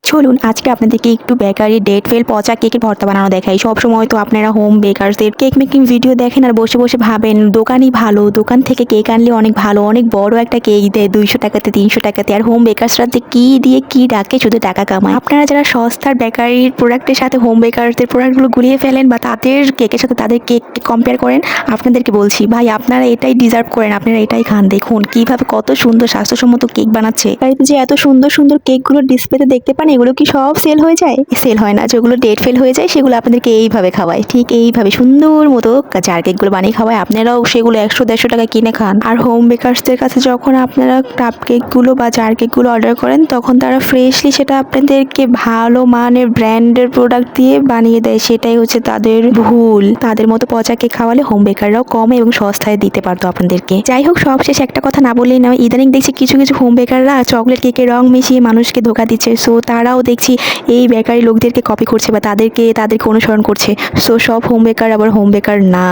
চলুন আজকে আপনাদেরকে একটু বেকারি ডেট ফেল পচা কেকের ভর্তা বানানো দেখাই। সব সময় তো আপনারা হোম বেকারসদের কেক মেকিং ভিডিও দেখেন আর বসে বসে ভাবেন দোকানই ভালো, দোকান থেকে কেক আনলে অনেক ভালো, অনেক বড় একটা কেক দেয় 200 টাকাতে 300 টাকাতে। আর হোম বেকারসরা যে কী দিয়ে কী ডাকে শুধু টাকা কামায়। আপনারা যারা সস্তার বেকারির প্রোডাক্টের সাথে হোম বেকারসদের প্রোডাক্টগুলো গুলিয়ে ফেলেন বা তাদের কেকের সাথে তাদের কেক কম্পেয়ার করেন, আপনাদেরকে বলছি ভাই আপনারা এটাই ডিজার্ভ করেন, আপনারা এটাই খান। দেখুন কীভাবে কত সুন্দর স্বাস্থ্যসম্মত কেক বানাচ্ছে। বাড়িতে যে এত সুন্দর সুন্দর কেকগুলো ডিসপ্লেতে দেখতে পান, এগুলো কি সব সেল হয়ে যায়? সেল হয় না। যেগুলো ডেট ফেল হয়ে যায় সেগুলো আপনাদেরকে এইভাবে খাওয়ায়, ঠিক এইভাবে সুন্দর মতো জার কেকগুলো বানিয়ে খাওয়ায়। আপনারাও সেগুলো 100-150 টাকা কিনে খান। আর হোম বেকারসদের কাছে যখন আপনারা কাপ কেকগুলো বা জার কেকগুলো অর্ডার করেন, তখন তারা ফ্রেশলি সেটা আপনাদেরকে ভালো মানের ব্র্যান্ডের প্রোডাক্ট দিয়ে বানিয়ে দেয়। সেটাই হচ্ছে তাদের ভুল। তাদের মতো পচা কেক খাওয়ালে হোম বেকাররাও কম এবং সস্তায় দিতে পারতো আপনাদেরকে। যাই হোক, সবশেষে একটা কথা না বললেই নয়, ইদানিং দেখছি কিছু কিছু হোম বেকাররা চকলেট কেকে রং মিশিয়ে মানুষকে ধোঁকা দিচ্ছে। সো তারাও দেখছি এই বেকারি লোকদেরকে কপি করছে বা তাদেরকে অনুসরণ করছে। সো সব হোম বেকার আবার হোম বেকার না।